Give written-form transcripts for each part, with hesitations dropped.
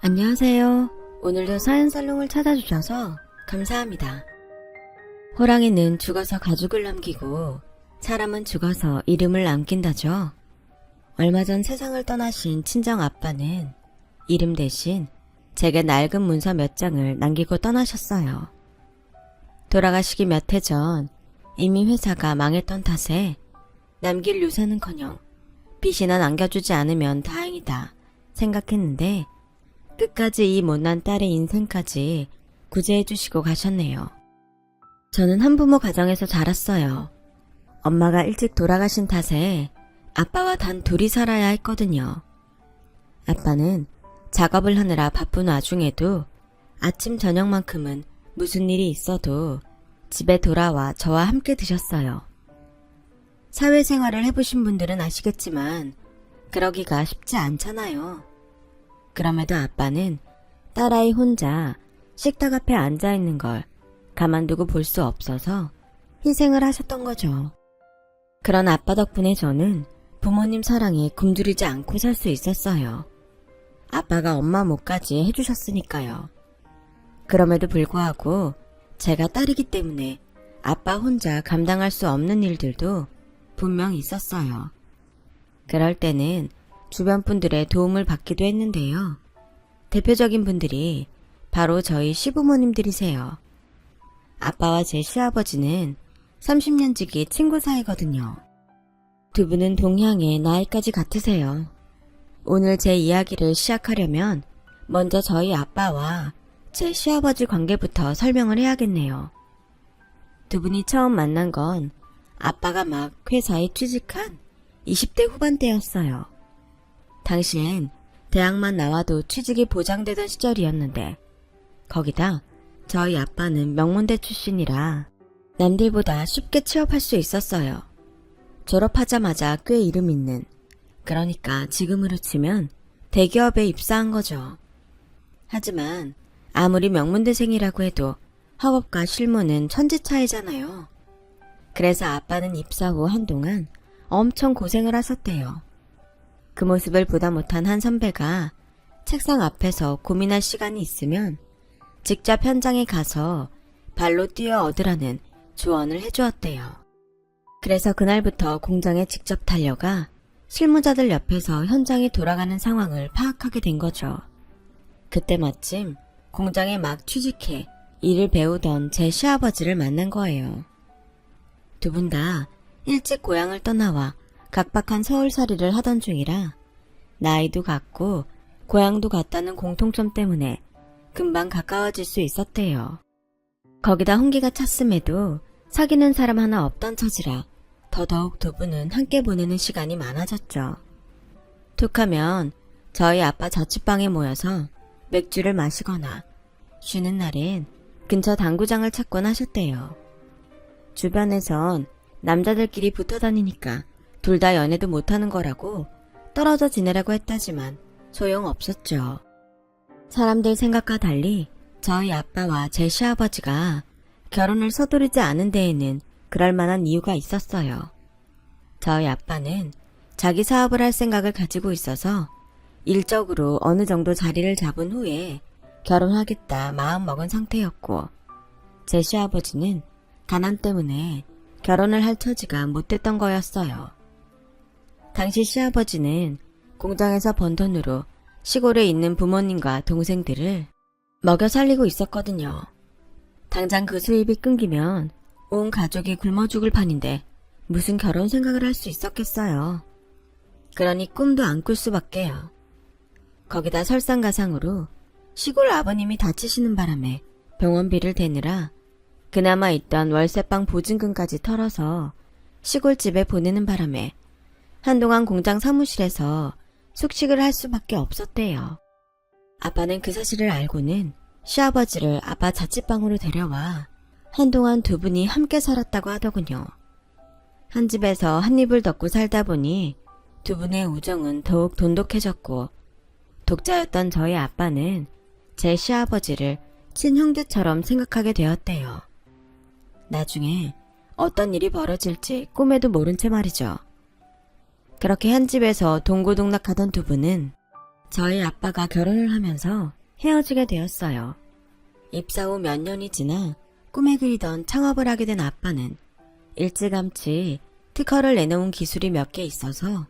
안녕하세요. 오늘도 사연살롱을 찾아주셔서 감사합니다. 호랑이는 죽어서 가죽을 남기고 사람은 죽어서 이름을 남긴다죠. 얼마 전 세상을 떠나신 친정 아빠는 이름 대신 제게 낡은 문서 몇 장을 남기고 떠나셨어요. 돌아가시기 몇 해 전 이미 회사가 망했던 탓에 남길 유산은커녕 빚이나 남겨주지 않으면 다행이다 생각했는데 끝까지 이 못난 딸의 인생까지 구제해주시고 가셨네요. 저는 한부모 가정에서 자랐어요. 엄마가 일찍 돌아가신 탓에 아빠와 단 둘이 살아야 했거든요. 아빠는 작업을 하느라 바쁜 와중에도 아침 저녁만큼은 무슨 일이 있어도 집에 돌아와 저와 함께 드셨어요. 사회생활을 해보신 분들은 아시겠지만 그러기가 쉽지 않잖아요. 그럼에도 아빠는 딸아이 혼자 식탁 앞에 앉아있는 걸 가만두고 볼 수 없어서 희생을 하셨던 거죠. 그런 아빠 덕분에 저는 부모님 사랑에 굶주리지 않고 살 수 있었어요. 아빠가 엄마 몫까지 해주셨으니까요. 그럼에도 불구하고 제가 딸이기 때문에 아빠 혼자 감당할 수 없는 일들도 분명 있었어요. 그럴 때는 주변 분들의 도움을 받기도 했는데요. 대표적인 분들이 바로 저희 시부모님들이세요. 아빠와 제 시아버지는 30년 지기 친구 사이거든요. 두 분은 동향의 나이까지 같으세요. 오늘 제 이야기를 시작하려면 먼저 저희 아빠와 제 시아버지 관계부터 설명을 해야겠네요. 두 분이 처음 만난 건 아빠가 막 회사에 취직한 20대 후반대였어요. 당시엔 대학만 나와도 취직이 보장되던 시절이었는데 거기다 저희 아빠는 명문대 출신이라 남들보다 쉽게 취업할 수 있었어요. 졸업하자마자 꽤 이름 있는, 그러니까 지금으로 치면 대기업에 입사한 거죠. 하지만 아무리 명문대생이라고 해도 학업과 실무는 천지 차이잖아요. 그래서 아빠는 입사 후 한동안 엄청 고생을 하셨대요. 그 모습을 보다 못한 한 선배가 책상 앞에서 고민할 시간이 있으면 직접 현장에 가서 발로 뛰어 얻으라는 조언을 해주었대요. 그래서 그날부터 공장에 직접 달려가 실무자들 옆에서 현장이 돌아가는 상황을 파악하게 된 거죠. 그때 마침 공장에 막 취직해 일을 배우던 제 시아버지를 만난 거예요. 두 분 다 일찍 고향을 떠나와 각박한 서울살이를 하던 중이라 나이도 같고 고향도 같다는 공통점 때문에 금방 가까워질 수 있었대요. 거기다 홍기가 찼음에도 사귀는 사람 하나 없던 처지라 더더욱 두 분은 함께 보내는 시간이 많아졌죠. 툭하면 저희 아빠 자취방에 모여서 맥주를 마시거나 쉬는 날엔 근처 당구장을 찾곤 하셨대요. 주변에선 남자들끼리 붙어 다니니까 둘 다 연애도 못하는 거라고 떨어져 지내라고 했다지만 소용없었죠. 사람들 생각과 달리 저희 아빠와 제 시아버지가 결혼을 서두르지 않은 데에는 그럴 만한 이유가 있었어요. 저희 아빠는 자기 사업을 할 생각을 가지고 있어서 일적으로 어느 정도 자리를 잡은 후에 결혼하겠다 마음 먹은 상태였고, 제 시아버지는 가난 때문에 결혼을 할 처지가 못 됐던 거였어요. 당시 시아버지는 공장에서 번 돈으로 시골에 있는 부모님과 동생들을 먹여 살리고 있었거든요. 당장 그 수입이 끊기면 온 가족이 굶어 죽을 판인데 무슨 결혼 생각을 할 수 있었겠어요. 그러니 꿈도 안 꿀 수밖에요. 거기다 설상가상으로 시골 아버님이 다치시는 바람에 병원비를 대느라 그나마 있던 월세방 보증금까지 털어서 시골집에 보내는 바람에 한동안 공장 사무실에서 숙식을 할 수밖에 없었대요. 아빠는 그 사실을 알고는 시아버지를 아빠 자취방으로 데려와 한동안 두 분이 함께 살았다고 하더군요. 한 집에서 한 입을 덮고 살다 보니 두 분의 우정은 더욱 돈독해졌고, 독자였던 저희 아빠는 제 시아버지를 친형제처럼 생각하게 되었대요. 나중에 어떤 일이 벌어질지 꿈에도 모른 채 말이죠. 그렇게 한 집에서 동고동락하던 두 분은 저희 아빠가 결혼을 하면서 헤어지게 되었어요. 입사 후 몇 년이 지나 꿈에 그리던 창업을 하게 된 아빠는 일찌감치 특허를 내놓은 기술이 몇 개 있어서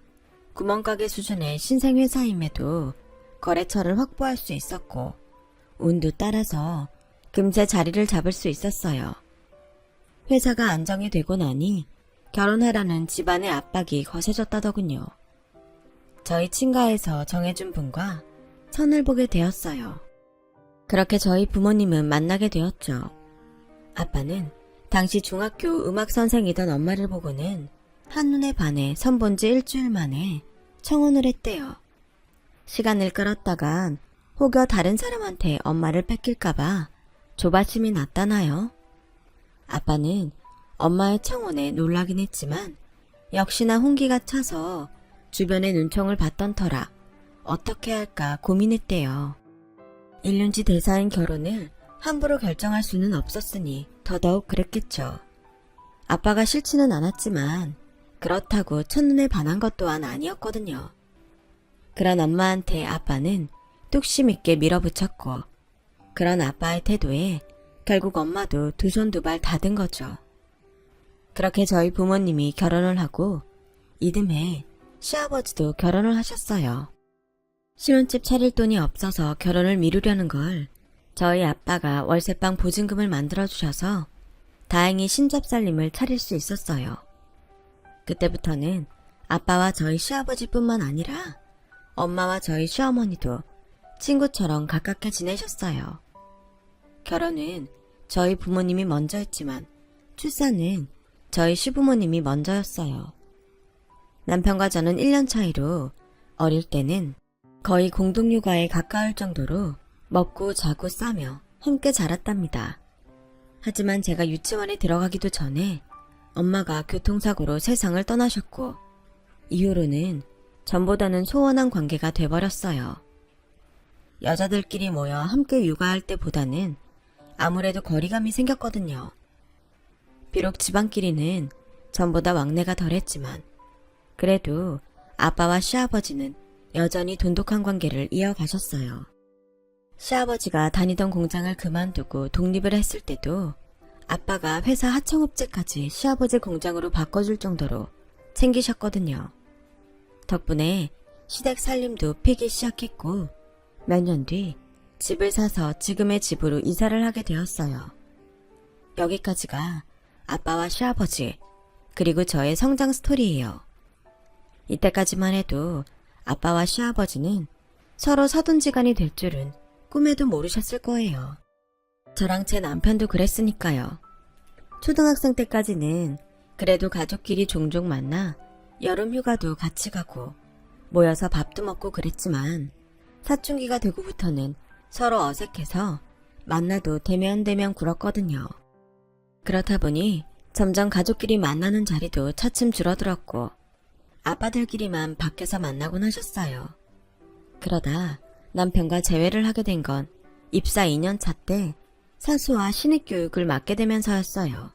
구멍가게 수준의 신생회사임에도 거래처를 확보할 수 있었고 운도 따라서 금세 자리를 잡을 수 있었어요. 회사가 안정이 되고 나니 결혼하라는 집안의 압박이 거세졌다더군요. 저희 친가에서 정해준 분과 선을 보게 되었어요. 그렇게 저희 부모님은 만나게 되었죠. 아빠는 당시 중학교 음악선생이던 엄마를 보고는 한눈에 반해 선본 지 일주일 만에 청혼을 했대요. 시간을 끌었다간 혹여 다른 사람한테 엄마를 뺏길까봐 조바심이 났다나요? 아빠는 엄마의 청혼에 놀라긴 했지만 역시나 홍기가 차서 주변의 눈총을 받던 터라 어떻게 할까 고민했대요. 일륜지 대사인 결혼을 함부로 결정할 수는 없었으니 더더욱 그랬겠죠. 아빠가 싫지는 않았지만 그렇다고 첫눈에 반한 것 또한 아니었거든요. 그런 엄마한테 아빠는 뚝심 있게 밀어붙였고 그런 아빠의 태도에 결국 엄마도 두 손 두 발 다 든 거죠. 그렇게 저희 부모님이 결혼을 하고 이듬해 시아버지도 결혼을 하셨어요. 신혼집 차릴 돈이 없어서 결혼을 미루려는 걸 저희 아빠가 월세방 보증금을 만들어주셔서 다행히 신접살림을 차릴 수 있었어요. 그때부터는 아빠와 저희 시아버지뿐만 아니라 엄마와 저희 시어머니도 친구처럼 가깝게 지내셨어요. 결혼은 저희 부모님이 먼저 했지만 출산은 저희 시부모님이 먼저였어요. 남편과 저는 1년 차이로 어릴 때는 거의 공동육아에 가까울 정도로 먹고 자고 싸며 함께 자랐답니다. 하지만 제가 유치원에 들어가기도 전에 엄마가 교통사고로 세상을 떠나셨고 이후로는 전보다는 소원한 관계가 돼버렸어요. 여자들끼리 모여 함께 육아할 때보다는 아무래도 거리감이 생겼거든요. 비록 집안끼리는 전보다 왕래가 덜했지만 그래도 아빠와 시아버지는 여전히 돈독한 관계를 이어가셨어요. 시아버지가 다니던 공장을 그만두고 독립을 했을 때도 아빠가 회사 하청업체까지 시아버지 공장으로 바꿔줄 정도로 챙기셨거든요. 덕분에 시댁 살림도 피기 시작했고 몇 년 뒤 집을 사서 지금의 집으로 이사를 하게 되었어요. 여기까지가 아빠와 시아버지 그리고 저의 성장 스토리예요. 이때까지만 해도 아빠와 시아버지는 서로 사돈지간이 될 줄은 꿈에도 모르셨을 거예요. 저랑 제 남편도 그랬으니까요. 초등학생 때까지는 그래도 가족끼리 종종 만나 여름 휴가도 같이 가고 모여서 밥도 먹고 그랬지만 사춘기가 되고부터는 서로 어색해서 만나도 대면대면 굴었거든요. 그렇다 보니 점점 가족끼리 만나는 자리도 차츰 줄어들었고 아빠들끼리만 밖에서 만나곤 하셨어요. 그러다 남편과 재회를 하게 된 건 입사 2년 차 때 사수와 신입 교육을 맡게 되면서였어요.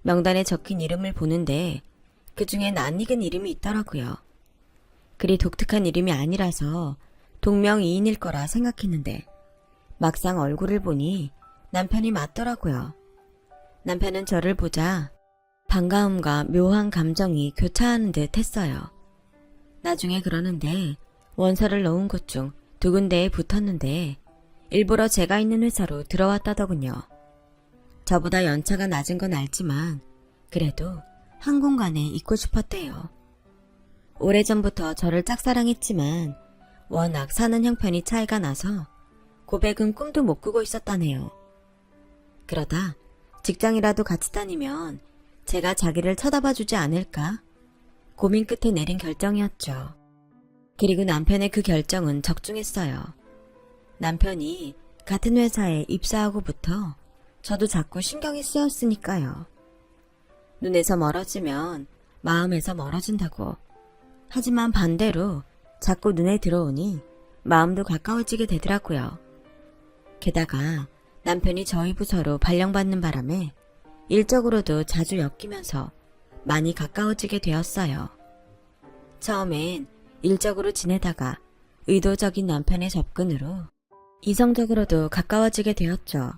명단에 적힌 이름을 보는데 그 중에 낯익은 이름이 있더라고요. 그리 독특한 이름이 아니라서 동명이인일 거라 생각했는데 막상 얼굴을 보니 남편이 맞더라고요. 남편은 저를 보자 반가움과 묘한 감정이 교차하는 듯 했어요. 나중에 그러는데 원서를 넣은 곳 중 2군데에 붙었는데 일부러 제가 있는 회사로 들어왔다더군요. 저보다 연차가 낮은 건 알지만 그래도 한 공간에 있고 싶었대요. 오래전부터 저를 짝사랑했지만 워낙 사는 형편이 차이가 나서 고백은 꿈도 못 꾸고 있었다네요. 그러다 직장이라도 같이 다니면 제가 자기를 쳐다봐주지 않을까? 고민 끝에 내린 결정이었죠. 그리고 남편의 그 결정은 적중했어요. 남편이 같은 회사에 입사하고부터 저도 자꾸 신경이 쓰였으니까요. 눈에서 멀어지면 마음에서 멀어진다고. 하지만 반대로 자꾸 눈에 들어오니 마음도 가까워지게 되더라고요. 게다가 남편이 저희 부서로 발령받는 바람에 일적으로도 자주 엮이면서 많이 가까워지게 되었어요. 처음엔 일적으로 지내다가 의도적인 남편의 접근으로 이성적으로도 가까워지게 되었죠.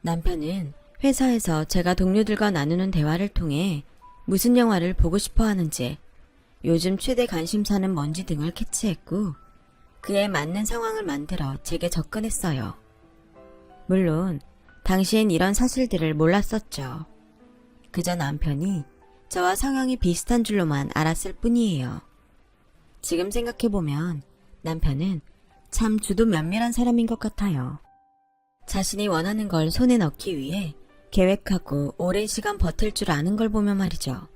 남편은 회사에서 제가 동료들과 나누는 대화를 통해 무슨 영화를 보고 싶어 하는지, 요즘 최대 관심사는 뭔지 등을 캐치했고 그에 맞는 상황을 만들어 제게 접근했어요. 물론 당시엔 이런 사실들을 몰랐었죠. 그저 남편이 저와 성향이 비슷한 줄로만 알았을 뿐이에요. 지금 생각해보면 남편은 참 주도 면밀한 사람인 것 같아요. 자신이 원하는 걸 손에 넣기 위해 계획하고 오랜 시간 버틸 줄 아는 걸 보면 말이죠.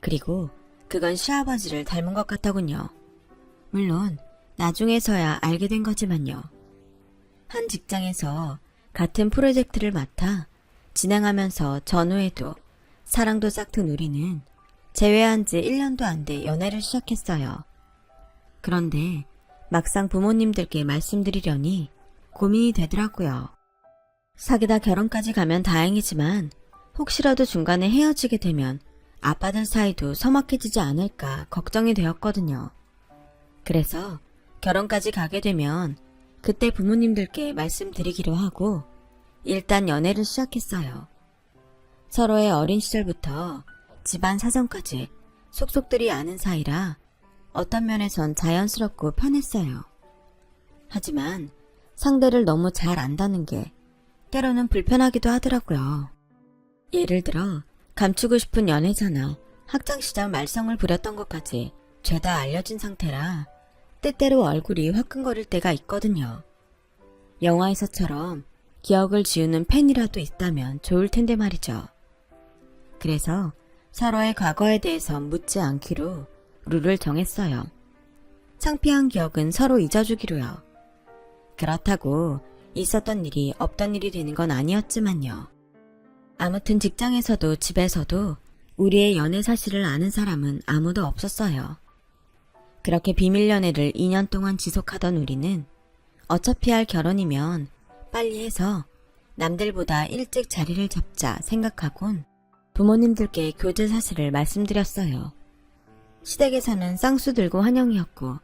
그리고 그건 시아버지를 닮은 것 같더군요. 물론 나중에서야 알게 된 거지만요. 한 직장에서 같은 프로젝트를 맡아 진행하면서 전후에도 사랑도 싹튼 우리는 재회한 지 1년도 안 돼 연애를 시작했어요. 그런데 막상 부모님들께 말씀드리려니 고민이 되더라고요. 사귀다 결혼까지 가면 다행이지만 혹시라도 중간에 헤어지게 되면 아빠들 사이도 서먹해지지 않을까 걱정이 되었거든요. 그래서 결혼까지 가게 되면 그때 부모님들께 말씀드리기로 하고 일단 연애를 시작했어요. 서로의 어린 시절부터 집안 사정까지 속속들이 아는 사이라 어떤 면에선 자연스럽고 편했어요. 하지만 상대를 너무 잘 안다는 게 때로는 불편하기도 하더라고요. 예를 들어 감추고 싶은 연애자나 학창시절 말썽을 부렸던 것까지 죄다 알려진 상태라 때때로 얼굴이 화끈거릴 때가 있거든요. 영화에서처럼 기억을 지우는 펜이라도 있다면 좋을 텐데 말이죠. 그래서 서로의 과거에 대해서 묻지 않기로 룰을 정했어요. 창피한 기억은 서로 잊어주기로요. 그렇다고 있었던 일이 없던 일이 되는 건 아니었지만요. 아무튼 직장에서도 집에서도 우리의 연애 사실을 아는 사람은 아무도 없었어요. 그렇게 비밀 연애를 2년 동안 지속하던 우리는 어차피 할 결혼이면 빨리 해서 남들보다 일찍 자리를 잡자 생각하곤 부모님들께 교제 사실을 말씀드렸어요. 시댁에서는 쌍수 들고 환영이었고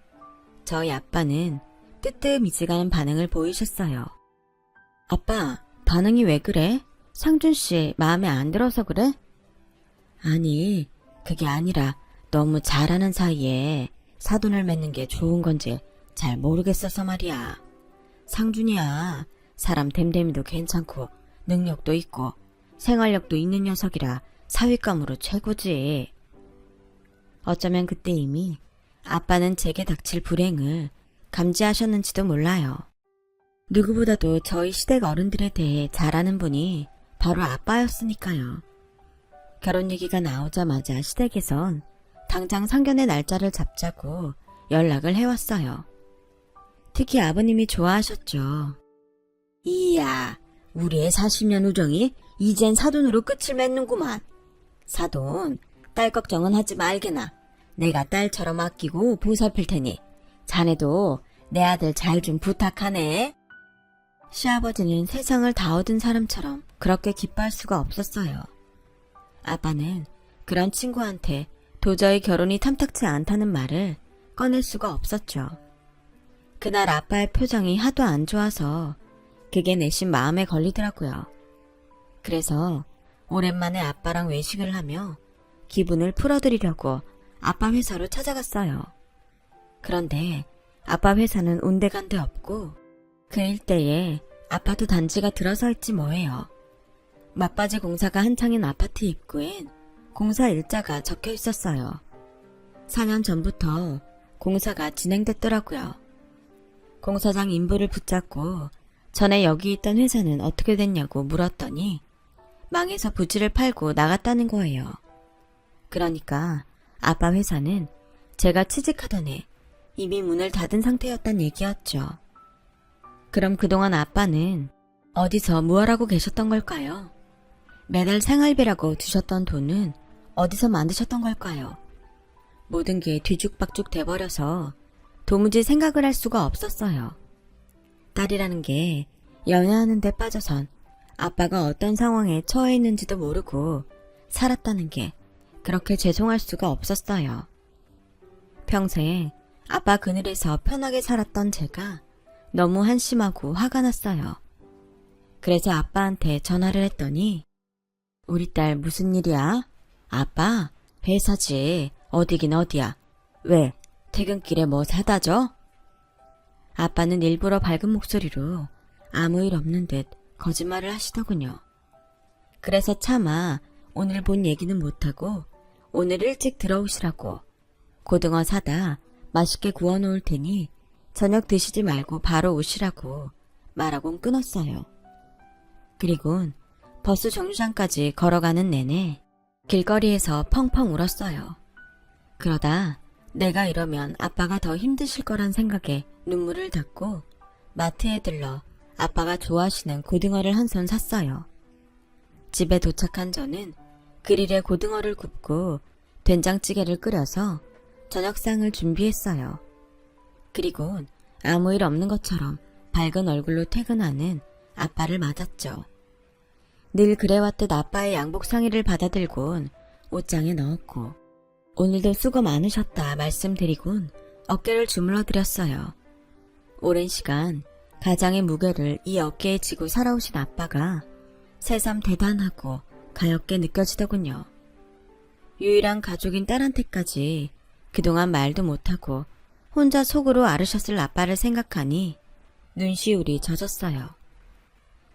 저희 아빠는 뜨뜻미지근한 반응을 보이셨어요. 아빠, 반응이 왜 그래? 상준씨 마음에 안 들어서 그래? 아니, 그게 아니라 너무 잘하는 사이에 사돈을 맺는 게 좋은 건지 잘 모르겠어서 말이야. 상준이야, 사람 됨됨이도 괜찮고 능력도 있고 생활력도 있는 녀석이라 사윗감으로 최고지. 어쩌면 그때 이미 아빠는 제게 닥칠 불행을 감지하셨는지도 몰라요. 누구보다도 저희 시댁 어른들에 대해 잘 아는 분이 바로 아빠였으니까요. 결혼 얘기가 나오자마자 시댁에선 당장 상견례 날짜를 잡자고 연락을 해왔어요. 특히 아버님이 좋아하셨죠. 이야, 우리 애 40년 우정이 이젠 사돈으로 끝을 맺는구만. 사돈, 딸 걱정은 하지 말게나. 내가 딸처럼 아끼고 보살필 테니 자네도 내 아들 잘 좀 부탁하네. 시아버지는 세상을 다 얻은 사람처럼 그렇게 기뻐할 수가 없었어요. 아빠는 그런 친구한테 도저히 결혼이 탐탁치 않다는 말을 꺼낼 수가 없었죠. 그날 아빠의 표정이 하도 안 좋아서 그게 내심 마음에 걸리더라고요. 그래서 오랜만에 아빠랑 외식을 하며 기분을 풀어드리려고 아빠 회사로 찾아갔어요. 그런데 아빠 회사는 온데간데 없고 그 일대에 아파트 단지가 들어서 있지 뭐예요. 맞바지 공사가 한창인 아파트 입구엔 공사 일자가 적혀 있었어요. 4년 전부터 공사가 진행됐더라고요. 공사장 인부를 붙잡고 전에 여기 있던 회사는 어떻게 됐냐고 물었더니 망해서 부지를 팔고 나갔다는 거예요. 그러니까 아빠 회사는 제가 취직하던 해 이미 문을 닫은 상태였단 얘기였죠. 그럼 그동안 아빠는 어디서 무얼하고 계셨던 걸까요? 매달 생활비라고 두셨던 돈은 어디서 만드셨던 걸까요? 모든 게 뒤죽박죽 돼버려서 도무지 생각을 할 수가 없었어요. 딸이라는 게 연애하는 데 빠져선 아빠가 어떤 상황에 처해 있는지도 모르고 살았다는 게 그렇게 죄송할 수가 없었어요. 평생 아빠 그늘에서 편하게 살았던 제가 너무 한심하고 화가 났어요. 그래서 아빠한테 전화를 했더니 우리 딸 무슨 일이야? 아빠, 회사지. 어디긴 어디야. 왜? 퇴근길에 뭐 사다 줘? 아빠는 일부러 밝은 목소리로 아무 일 없는 듯 거짓말을 하시더군요. 그래서 차마 오늘 본 얘기는 못하고 오늘 일찍 들어오시라고 고등어 사다 맛있게 구워 놓을 테니 저녁 드시지 말고 바로 오시라고 말하곤 끊었어요. 그리곤 버스 정류장까지 걸어가는 내내 길거리에서 펑펑 울었어요. 그러다 내가 이러면 아빠가 더 힘드실 거란 생각에 눈물을 닦고 마트에 들러 아빠가 좋아하시는 고등어를 한 손 샀어요. 집에 도착한 저는 그릴에 고등어를 굽고 된장찌개를 끓여서 저녁상을 준비했어요. 그리고 아무 일 없는 것처럼 밝은 얼굴로 퇴근하는 아빠를 맞았죠. 늘 그래왔듯 아빠의 양복 상의를 받아들곤 옷장에 넣었고 오늘도 수고 많으셨다 말씀드리곤 어깨를 주물러 드렸어요. 오랜 시간 가장의 무게를 이 어깨에 지고 살아오신 아빠가 새삼 대단하고 가엾게 느껴지더군요. 유일한 가족인 딸한테까지 그동안 말도 못하고 혼자 속으로 앓으셨을 아빠를 생각하니 눈시울이 젖었어요.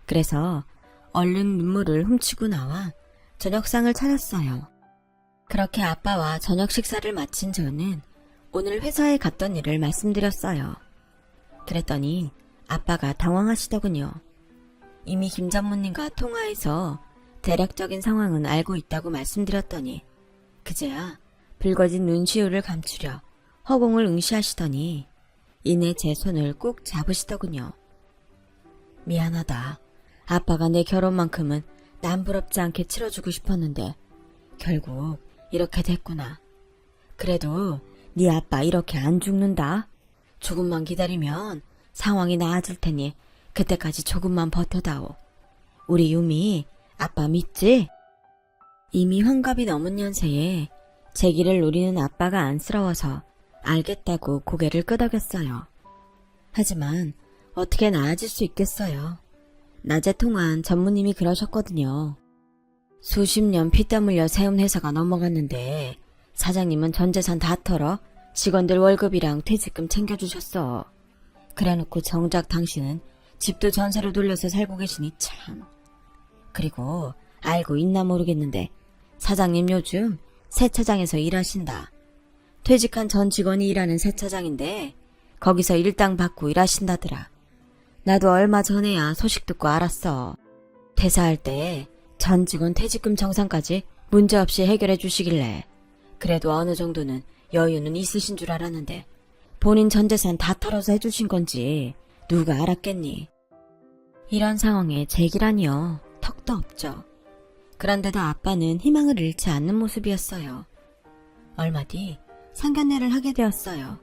그래서 얼른 눈물을 훔치고 나와 저녁상을 차렸어요. 그렇게 아빠와 저녁 식사를 마친 저는 오늘 회사에 갔던 일을 말씀드렸어요. 그랬더니 아빠가 당황하시더군요. 이미 김 전무님과 통화해서 대략적인 상황은 알고 있다고 말씀드렸더니 그제야 붉어진 눈시울을 감추려 허공을 응시하시더니 이내 제 손을 꼭 잡으시더군요. 미안하다. 아빠가 내 결혼만큼은 남부럽지 않게 치러주고 싶었는데 결국 이렇게 됐구나. 그래도 네 아빠 이렇게 안 죽는다. 조금만 기다리면 상황이 나아질 테니 그때까지 조금만 버텨다오. 우리 유미 아빠 믿지? 이미 환갑이 넘은 연세에 제기를 노리는 아빠가 안쓰러워서 알겠다고 고개를 끄덕였어요. 하지만 어떻게 나아질 수 있겠어요. 낮에 통한 전무님이 그러셨거든요. 수십 년 피땀 흘려 세운 회사가 넘어갔는데 사장님은 전 재산 다 털어 직원들 월급이랑 퇴직금 챙겨주셨어. 그래놓고 정작 당신은 집도 전세로 돌려서 살고 계시니 참. 그리고 알고 있나 모르겠는데 사장님 요즘 세차장에서 일하신다. 퇴직한 전 직원이 일하는 세차장인데 거기서 일당 받고 일하신다더라. 나도 얼마 전에야 소식 듣고 알았어. 퇴사할 때 전 직원 퇴직금 정산까지 문제없이 해결해 주시길래 그래도 어느 정도는 여유는 있으신 줄 알았는데 본인 전 재산 다 털어서 해주신 건지 누가 알았겠니. 이런 상황에 제기라니요. 턱도 없죠. 그런데도 아빠는 희망을 잃지 않는 모습이었어요. 얼마 뒤 상견례를 하게 되었어요.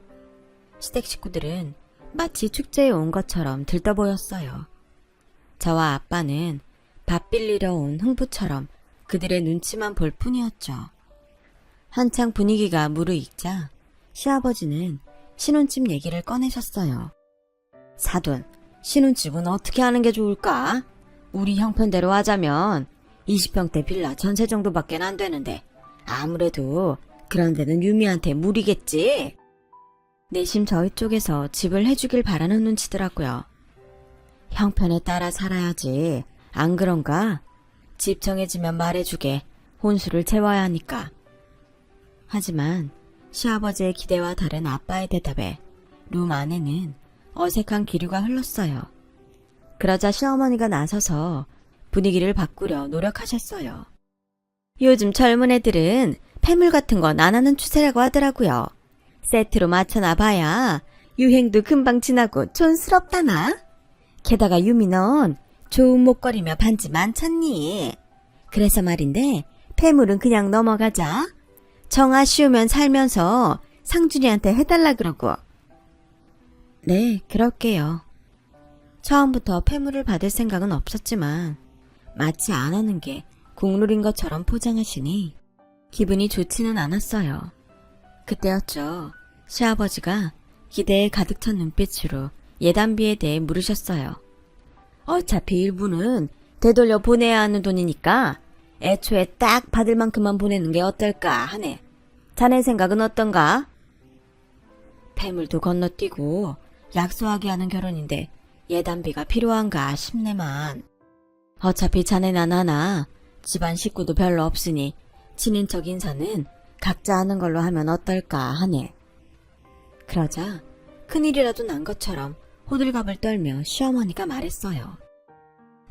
시댁 식구들은 마치 축제에 온 것처럼 들떠 보였어요. 저와 아빠는 밥 빌리러 온 흥부처럼 그들의 눈치만 볼 뿐이었죠. 한창 분위기가 무르익자 시아버지는 신혼집 얘기를 꺼내셨어요. 사돈, 신혼집은 어떻게 하는 게 좋을까? 우리 형편대로 하자면 20평대 빌라 전세 정도밖에 안 되는데 아무래도 그런 데는 유미한테 무리겠지? 내심 저희 쪽에서 집을 해주길 바라는 눈치더라고요. 형편에 따라 살아야지. 안 그런가? 집 정해지면 말해주게. 혼수를 채워야 하니까. 하지만 시아버지의 기대와 다른 아빠의 대답에 룸 안에는 어색한 기류가 흘렀어요. 그러자 시어머니가 나서서 분위기를 바꾸려 노력하셨어요. 요즘 젊은 애들은 폐물 같은 건 안 하는 추세라고 하더라고요. 세트로 맞춰놔봐야 유행도 금방 지나고 촌스럽다나? 게다가 유미 넌 좋은 목걸이며 반지 많잖니? 그래서 말인데 폐물은 그냥 넘어가자. 정 아쉬우면 살면서 상준이한테 해달라 그러고. 네, 그럴게요. 처음부터 폐물을 받을 생각은 없었지만 마치 안 하는 게 국룰인 것처럼 포장하시니 기분이 좋지는 않았어요. 그때였죠. 시아버지가 기대에 가득 찬 눈빛으로 예단비에 대해 물으셨어요. 어차피 일부는 되돌려 보내야 하는 돈이니까 애초에 딱 받을 만큼만 보내는 게 어떨까 하네. 자네 생각은 어떤가? 폐물도 건너뛰고 약소하게 하는 결혼인데 예단비가 필요한가 싶네만. 어차피 자네나 나나 집안 식구도 별로 없으니 친인척 인사는 각자 하는 걸로 하면 어떨까 하네. 그러자 큰일이라도 난 것처럼 호들갑을 떨며 시어머니가 말했어요.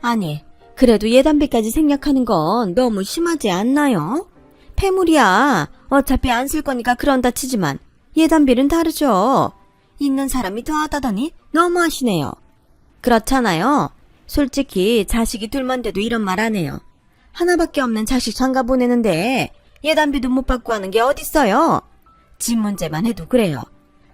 아니, 그래도 예단비까지 생략하는 건 너무 심하지 않나요? 폐물이야. 어차피 안 쓸 거니까 그런다 치지만 예단비는 다르죠. 있는 사람이 더하다더니 너무하시네요. 그렇잖아요. 솔직히 자식이 둘만 돼도 이런 말 안 해요. 하나밖에 없는 자식 장가 보내는데 예단비도 못 받고 하는 게 어딨어요. 집 문제만 해도 그래요.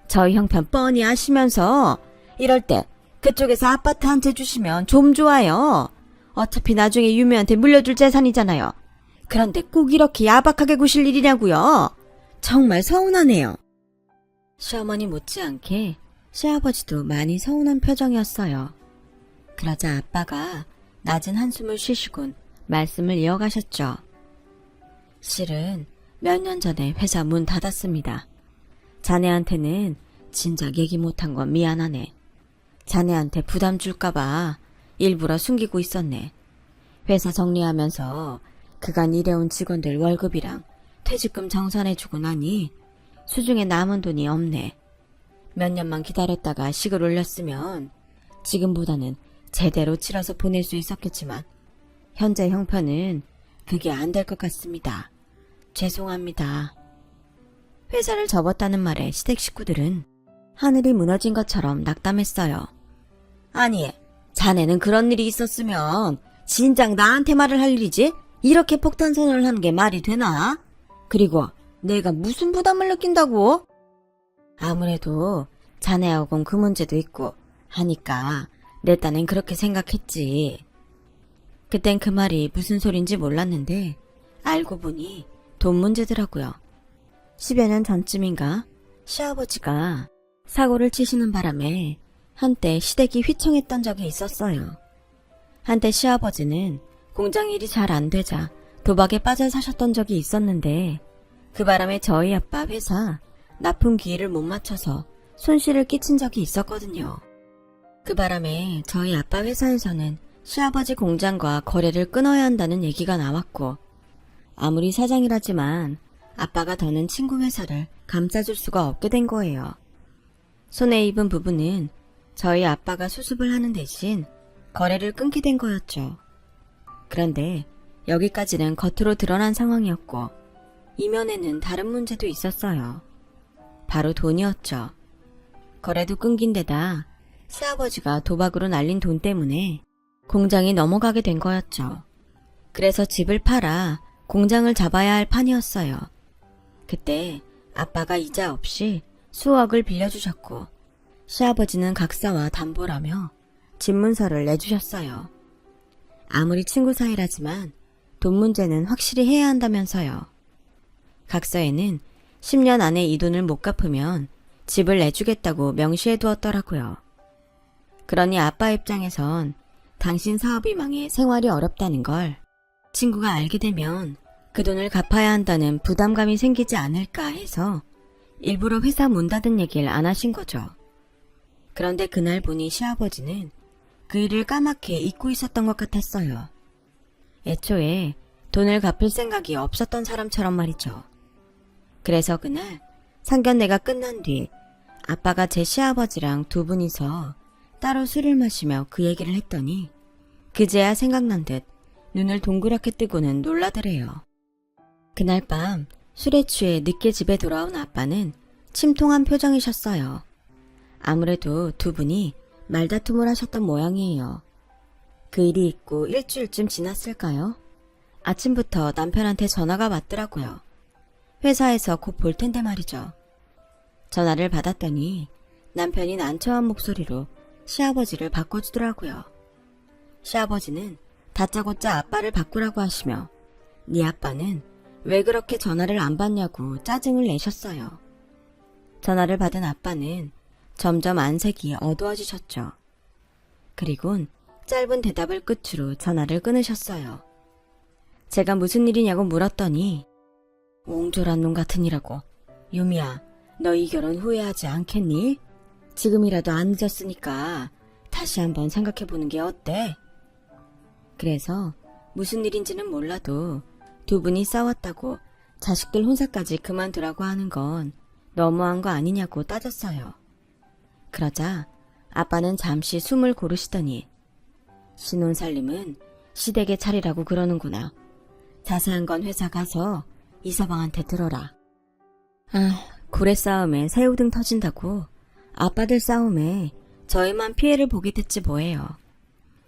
저희 형편 뻔히 아시면서 이럴 때 그쪽에서 아파트 한 채 주시면 좀 좋아요. 어차피 나중에 유미한테 물려줄 재산이잖아요. 그런데 꼭 이렇게 야박하게 구실 일이냐고요. 정말 서운하네요. 시어머니 못지않게 시아버지도 많이 서운한 표정이었어요. 그러자 아빠가 낮은 한숨을 쉬시곤 말씀을 이어가셨죠. 실은 몇 년 전에 회사 문 닫았습니다. 자네한테는 진작 얘기 못한 건 미안하네. 자네한테 부담 줄까봐 일부러 숨기고 있었네. 회사 정리하면서 그간 일해온 직원들 월급이랑 퇴직금 정산해주고 나니 수중에 남은 돈이 없네. 몇 년만 기다렸다가 식을 올렸으면 지금보다는 제대로 치러서 보낼 수 있었겠지만 현재 형편은 그게 안 될 것 같습니다. 죄송합니다. 회사를 접었다는 말에 시댁 식구들은 하늘이 무너진 것처럼 낙담했어요. 아니, 자네는 그런 일이 있었으면 진작 나한테 말을 할 일이지 이렇게 폭탄 선언을 하는 게 말이 되나? 그리고 내가 무슨 부담을 느낀다고? 아무래도 자네하고는 그 문제도 있고 하니까 내 딴엔 그렇게 생각했지. 그땐 그 말이 무슨 소린지 몰랐는데 알고 보니 돈 문제더라고요. 10여 년 전쯤인가 시아버지가 사고를 치시는 바람에 한때 시댁이 휘청했던 적이 있었어요. 한때 시아버지는 공장 일이 잘 안 되자 도박에 빠져 사셨던 적이 있었는데 그 바람에 저희 아빠 회사 납품 기일을 못 맞춰서 손실을 끼친 적이 있었거든요. 그 바람에 저희 아빠 회사에서는 시아버지 공장과 거래를 끊어야 한다는 얘기가 나왔고 아무리 사장이라지만 아빠가 더는 친구 회사를 감싸줄 수가 없게 된 거예요. 손해 입은 부분은 저희 아빠가 수습을 하는 대신 거래를 끊게 된 거였죠. 그런데 여기까지는 겉으로 드러난 상황이었고 이면에는 다른 문제도 있었어요. 바로 돈이었죠. 거래도 끊긴 데다 시아버지가 도박으로 날린 돈 때문에 공장이 넘어가게 된 거였죠. 그래서 집을 팔아 공장을 잡아야 할 판이었어요. 그때 아빠가 이자 없이 수억을 빌려주셨고 시아버지는 각서와 담보라며 집 문서를 내주셨어요. 아무리 친구 사이라지만 돈 문제는 확실히 해야 한다면서요. 각서에는 10년 안에 이 돈을 못 갚으면 집을 내주겠다고 명시해 두었더라고요. 그러니 아빠 입장에선 당신 사업이 망해 생활이 어렵다는 걸 친구가 알게 되면 그 돈을 갚아야 한다는 부담감이 생기지 않을까 해서 일부러 회사 문 닫은 얘기를 안 하신 거죠. 그런데 그날 보니 시아버지는 그 일을 까맣게 잊고 있었던 것 같았어요. 애초에 돈을 갚을 생각이 없었던 사람처럼 말이죠. 그래서 그날 상견례가 끝난 뒤 아빠가 제 시아버지랑 두 분이서 따로 술을 마시며 그 얘기를 했더니 그제야 생각난 듯 눈을 동그랗게 뜨고는 놀라더래요. 그날 밤 술에 취해 늦게 집에 돌아온 아빠는 침통한 표정이셨어요. 아무래도 두 분이 말다툼을 하셨던 모양이에요. 그 일이 있고 일주일쯤 지났을까요? 아침부터 남편한테 전화가 왔더라고요. 회사에서 곧 볼 텐데 말이죠. 전화를 받았더니 남편이 난처한 목소리로 시아버지를 바꿔주더라고요. 시아버지는 다짜고짜 아빠를 바꾸라고 하시며 네 아빠는 왜 그렇게 전화를 안 받냐고 짜증을 내셨어요. 전화를 받은 아빠는 점점 안색이 어두워지셨죠. 그리곤 짧은 대답을 끝으로 전화를 끊으셨어요. 제가 무슨 일이냐고 물었더니 옹졸한 놈 같으니라고. 유미야, 너 이 결혼 후회하지 않겠니? 지금이라도 안 늦었으니까 다시 한번 생각해보는 게 어때? 그래서 무슨 일인지는 몰라도 두 분이 싸웠다고 자식들 혼사까지 그만두라고 하는 건 너무한 거 아니냐고 따졌어요. 그러자 아빠는 잠시 숨을 고르시더니 신혼살림은 시댁의 차리라고 그러는구나. 자세한 건 회사 가서 이서방한테 들어라. 고래 싸움에 새우등 터진다고 아빠들 싸움에 저희만 피해를 보게 됐지 뭐예요.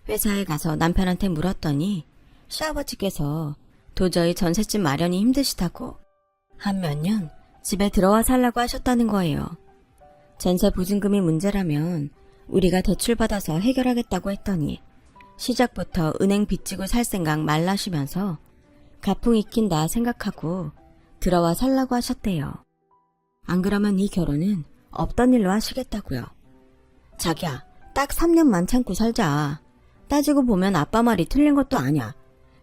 회사에 가서 남편한테 물었더니 시아버지께서 도저히 전셋집 마련이 힘드시다고 한 몇 년 집에 들어와 살라고 하셨다는 거예요. 전세 보증금이 문제라면 우리가 대출받아서 해결하겠다고 했더니 시작부터 은행 빚지고 살 생각 말라시면서 가풍 익힌다 생각하고 들어와 살라고 하셨대요. 안 그러면 이 결혼은 없던 일로 하시겠다고요. 자기야, 딱 3년만 참고 살자. 따지고 보면 아빠 말이 틀린 것도 아니야.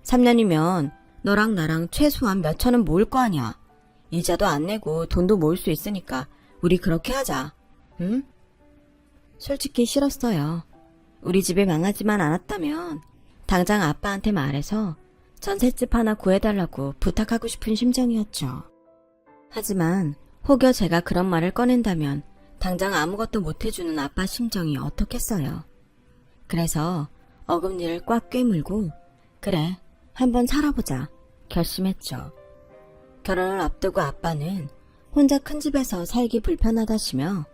3년이면 너랑 나랑 최소한 몇천은 모을 거 아니야. 이자도 안 내고 돈도 모을 수 있으니까 우리 그렇게 하자. 응? 솔직히 싫었어요. 우리 집이 망하지만 않았다면 당장 아빠한테 말해서 전셋집 하나 구해달라고 부탁하고 싶은 심정이었죠. 하지만 혹여 제가 그런 말을 꺼낸다면 당장 아무것도 못해주는 아빠 심정이 어떻겠어요. 그래서 어금니를 꽉 꿰물고 그래, 한번 살아보자 결심했죠. 결혼을 앞두고 아빠는 혼자 큰 집에서 살기 불편하다시며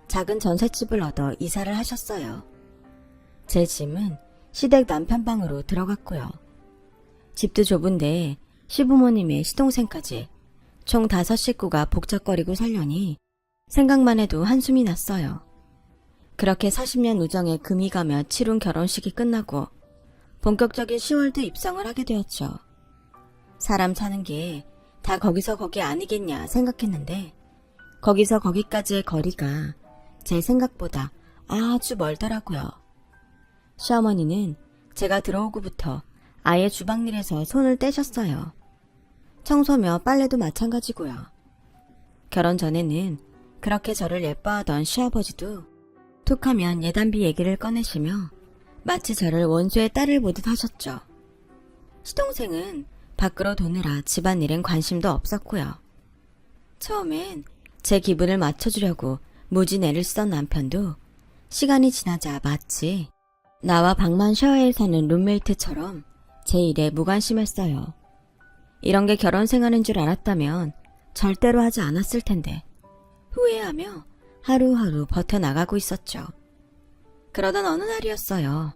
작은 전셋집을 얻어 이사를 하셨어요. 제 짐은 시댁 남편 방으로 들어갔고요. 집도 좁은데 시부모님의 시동생까지 총 5식구가 복잡거리고 살려니 생각만 해도 한숨이 났어요. 그렇게 40년 우정에 금이 가며 치룬 결혼식이 끝나고 본격적인 10월드 입성을 하게 되었죠. 사람 사는 게 다 거기서 거기 아니겠냐 생각했는데 거기서 거기까지의 거리가 제 생각보다 아주 멀더라고요. 시어머니는 제가 들어오고부터 아예 주방일에서 손을 떼셨어요. 청소며 빨래도 마찬가지고요. 결혼 전에는 그렇게 저를 예뻐하던 시아버지도 툭하면 예단비 얘기를 꺼내시며 마치 저를 원수의 딸을 보듯 하셨죠. 시동생은 밖으로 도느라 집안일엔 관심도 없었고요. 처음엔 제 기분을 맞춰주려고 무진 애를 쓰던 남편도 시간이 지나자 마치 나와 방만 셔어에 사는 룸메이트처럼 제 일에 무관심했어요. 이런 게 결혼 생활인 줄 알았다면 절대로 하지 않았을 텐데 후회하며 하루하루 버텨나가고 있었죠. 그러던 어느 날이었어요.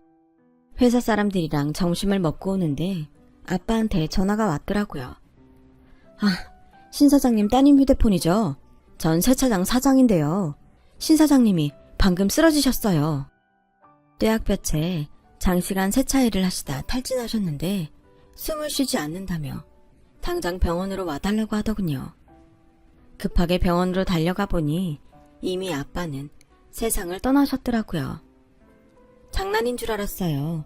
회사 사람들이랑 점심을 먹고 오는데 아빠한테 전화가 왔더라고요. 신 사장님 따님 휴대폰이죠. 전 세차장 사장인데요. 신 사장님이 방금 쓰러지셨어요. 뙤약볕에 장시간 세차 일을 하시다 탈진하셨는데 숨을 쉬지 않는다며 당장 병원으로 와달라고 하더군요. 급하게 병원으로 달려가 보니 이미 아빠는 세상을 떠나셨더라고요. 장난인 줄 알았어요.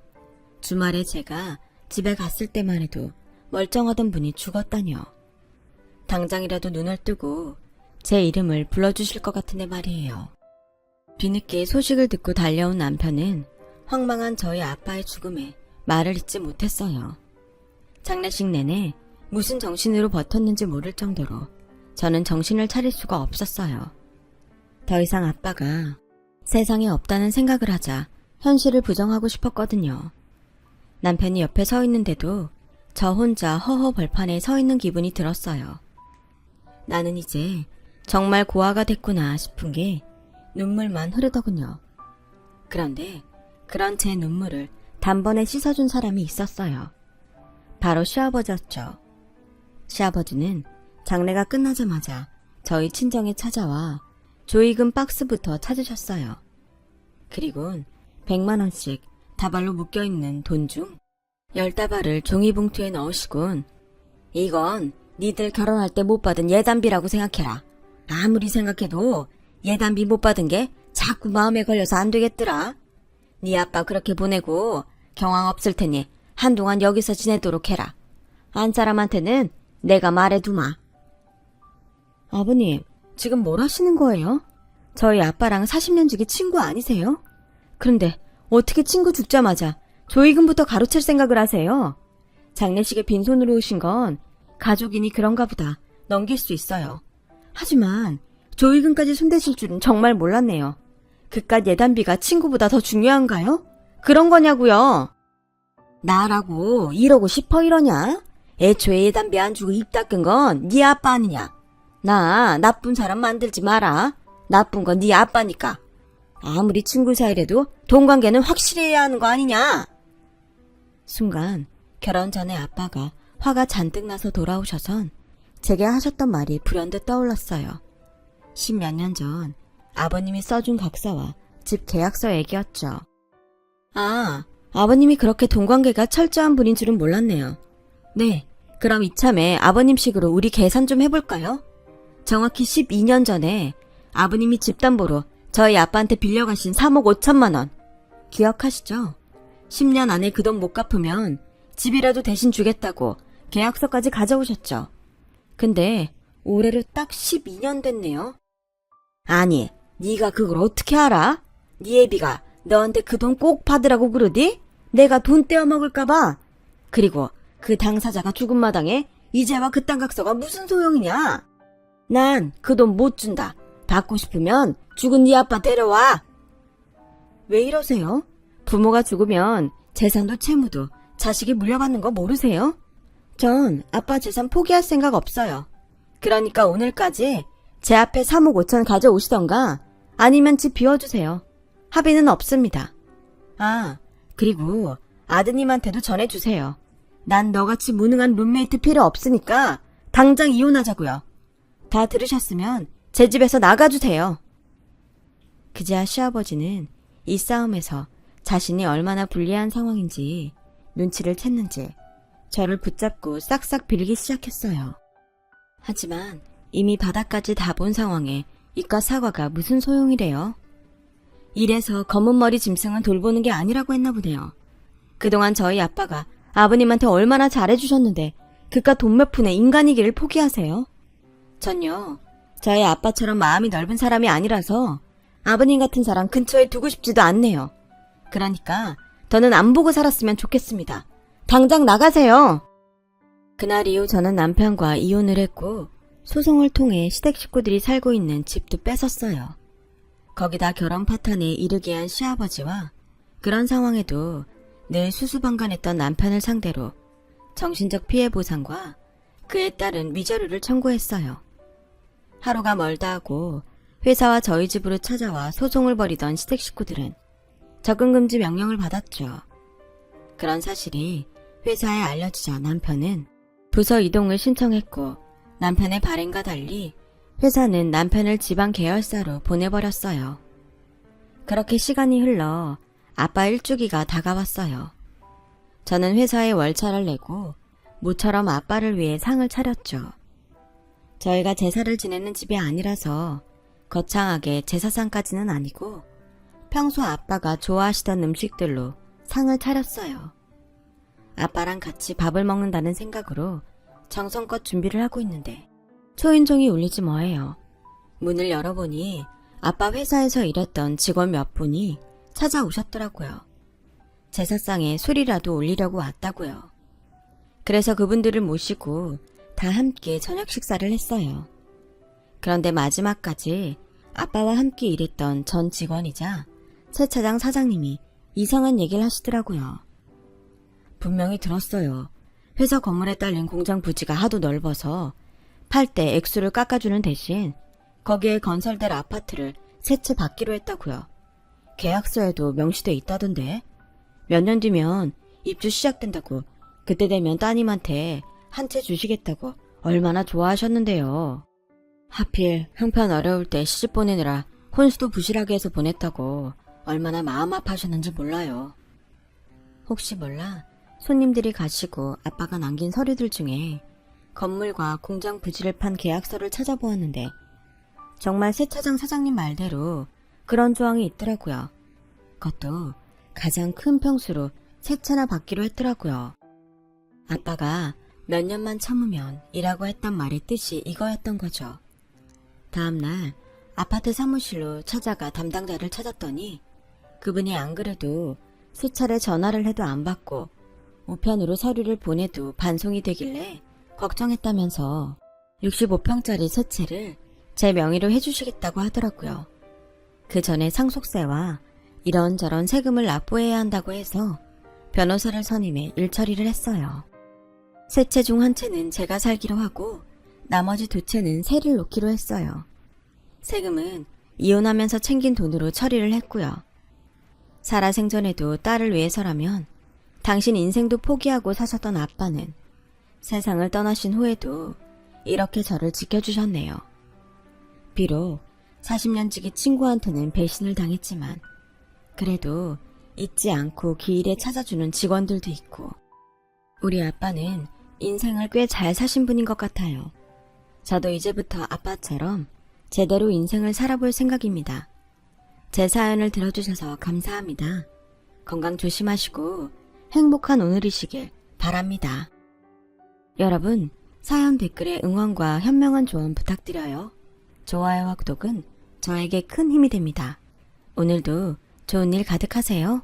주말에 제가 집에 갔을 때만 해도 멀쩡하던 분이 죽었다뇨. 당장이라도 눈을 뜨고 제 이름을 불러주실 것 같은데 말이에요. 뒤늦게 소식을 듣고 달려온 남편은 황망한 저희 아빠의 죽음에 말을 잇지 못했어요. 장례식 내내 무슨 정신으로 버텼는지 모를 정도로 저는 정신을 차릴 수가 없었어요. 더 이상 아빠가 세상에 없다는 생각을 하자 현실을 부정하고 싶었거든요. 남편이 옆에 서 있는데도 저 혼자 허허 벌판에 서 있는 기분이 들었어요. 나는 이제 정말 고아가 됐구나 싶은 게 눈물만 흐르더군요. 그런데 그런 제 눈물을 단번에 씻어준 사람이 있었어요. 바로 시아버지였죠. 시아버지는 장례가 끝나자마자 저희 친정에 찾아와 조의금 박스부터 찾으셨어요. 그리곤 100만원씩 다발로 묶여있는 돈 중 10다발을 종이봉투에 넣으시곤 이건 니들 결혼할 때 못 받은 예단비라고 생각해라. 아무리 생각해도 예단비 못 받은 게 자꾸 마음에 걸려서 안 되겠더라. 네 아빠 그렇게 보내고 경황 없을 테니 한동안 여기서 지내도록 해라. 안 사람한테는 내가 말해두마. 아버님, 지금 뭘 하시는 거예요? 저희 아빠랑 40년 지기 친구 아니세요? 그런데 어떻게 친구 죽자마자 조이금부터 가로챌 생각을 하세요? 장례식에 빈손으로 오신 건 가족이니 그런가 보다 넘길 수 있어요. 하지만 조이금까지 손대실 줄은 정말 몰랐네요. 그깟 예단비가 친구보다 더 중요한가요? 그런 거냐고요. 나라고 이러고 싶어 이러냐? 애초에 예단비 안 주고 입 닦은 건 네 아빠 아니냐? 나 나쁜 사람 만들지 마라. 나쁜 건 네 아빠니까. 아무리 친구 사이래도 돈 관계는 확실히 해야 하는 거 아니냐? 순간 결혼 전에 아빠가 화가 잔뜩 나서 돌아오셔선 제게 하셨던 말이 불현듯 떠올랐어요. 10몇 년 전 아버님이 써준 각서와 집 계약서 얘기였죠. 아, 아버님이 그렇게 돈 관계가 철저한 분인 줄은 몰랐네요. 네, 그럼 이참에 아버님식으로 우리 계산 좀 해볼까요? 정확히 12년 전에 아버님이 집담보로 저희 아빠한테 빌려가신 3억 5천만 원. 기억하시죠? 10년 안에 그 돈 못 갚으면 집이라도 대신 주겠다고 계약서까지 가져오셨죠. 근데 올해로 딱 12년 됐네요. 아니, 네가 그걸 어떻게 알아? 네 애비가 너한테 그 돈 꼭 받으라고 그러디? 내가 돈 떼어먹을까봐. 그리고 그 당사자가 죽은 마당에 이제와 그딴 각서가 무슨 소용이냐? 난 그 돈 못 준다. 받고 싶으면 죽은 네 아빠 데려와. 왜 이러세요? 부모가 죽으면 재산도 채무도 자식이 물려받는 거 모르세요? 전 아빠 재산 포기할 생각 없어요. 그러니까 오늘까지 제 앞에 3억 5천 가져오시던가 아니면 집 비워주세요. 합의는 없습니다. 아, 그리고 아드님한테도 전해주세요. 난 너같이 무능한 룸메이트 필요 없으니까 당장 이혼하자고요. 다 들으셨으면 제 집에서 나가주세요. 그제야 시아버지는 이 싸움에서 자신이 얼마나 불리한 상황인지 눈치를 챘는지 저를 붙잡고 싹싹 빌기 시작했어요. 하지만 이미 바닥까지 다 본 상황에 이깟 사과가 무슨 소용이래요. 이래서 검은 머리 짐승은 돌보는 게 아니라고 했나 보네요. 그동안 저희 아빠가 아버님한테 얼마나 잘해주셨는데 그깟 돈 몇 푼에 인간이기를 포기하세요? 전요, 저희 아빠처럼 마음이 넓은 사람이 아니라서 아버님 같은 사람 근처에 두고 싶지도 않네요. 그러니까 더는 안 보고 살았으면 좋겠습니다. 당장 나가세요. 그날 이후 저는 남편과 이혼을 했고 소송을 통해 시댁 식구들이 살고 있는 집도 뺏었어요. 거기다 결혼 파탄에 이르게 한 시아버지와 그런 상황에도 늘 수수방관했던 남편을 상대로 정신적 피해 보상과 그에 따른 위자료를 청구했어요. 하루가 멀다 하고 회사와 저희 집으로 찾아와 소송을 벌이던 시댁 식구들은 접근금지 명령을 받았죠. 그런 사실이 회사에 알려지자 남편은 부서 이동을 신청했고 남편의 발행과 달리 회사는 남편을 지방 계열사로 보내버렸어요. 그렇게 시간이 흘러 아빠 일주기가 다가왔어요. 저는 회사에 월차를 내고 모처럼 아빠를 위해 상을 차렸죠. 저희가 제사를 지내는 집이 아니라서 거창하게 제사상까지는 아니고 평소 아빠가 좋아하시던 음식들로 상을 차렸어요. 아빠랑 같이 밥을 먹는다는 생각으로 정성껏 준비를 하고 있는데 초인종이 울리지 뭐예요. 문을 열어보니 아빠 회사에서 일했던 직원 몇 분이 찾아오셨더라고요. 제사상에 술이라도 올리려고 왔다고요. 그래서 그분들을 모시고 다 함께 저녁 식사를 했어요. 그런데 마지막까지 아빠와 함께 일했던 전 직원이자 세차장 사장님이 이상한 얘기를 하시더라고요. 분명히 들었어요. 회사 건물에 딸린 공장 부지가 하도 넓어서 팔 때 액수를 깎아주는 대신 거기에 건설될 아파트를 세 채 받기로 했다고요. 계약서에도 명시돼 있다던데. 몇 년 뒤면 입주 시작된다고 그때 되면 따님한테 한 채 주시겠다고 얼마나 좋아하셨는데요. 하필 형편 어려울 때 시집 보내느라 혼수도 부실하게 해서 보냈다고 얼마나 마음 아파하셨는지 몰라요. 혹시 몰라 손님들이 가시고 아빠가 남긴 서류들 중에 건물과 공장 부지를 판 계약서를 찾아보았는데 정말 세차장 사장님 말대로 그런 조항이 있더라고요. 그것도 가장 큰 평수로 세 채나 받기로 했더라고요. 아빠가 몇 년만 참으면 이라고 했던 말의 뜻이 이거였던 거죠. 다음날 아파트 사무실로 찾아가 담당자를 찾았더니 그분이 안 그래도 수차례 전화를 해도 안 받고 우편으로 서류를 보내도 반송이 되길래 걱정했다면서 65평짜리 세 채를 제 명의로 해주시겠다고 하더라고요. 그 전에 상속세와 이런저런 세금을 납부해야 한다고 해서 변호사를 선임해 일처리를 했어요. 세 채 중 한 채는 제가 살기로 하고 나머지 두 채는 세를 놓기로 했어요. 세금은 이혼하면서 챙긴 돈으로 처리를 했고요. 살아생전에도 딸을 위해서라면 당신 인생도 포기하고 사셨던 아빠는 세상을 떠나신 후에도 이렇게 저를 지켜주셨네요. 비록 40년 지기 친구한테는 배신을 당했지만 그래도 잊지 않고 기일에 찾아주는 직원들도 있고 우리 아빠는 인생을 꽤 잘 사신 분인 것 같아요. 저도 이제부터 아빠처럼 제대로 인생을 살아볼 생각입니다. 제 사연을 들어주셔서 감사합니다. 건강 조심하시고 행복한 오늘이시길 바랍니다. 여러분, 사연 댓글에 응원과 현명한 조언 부탁드려요. 좋아요와 구독은 저에게 큰 힘이 됩니다. 오늘도 좋은 일 가득하세요.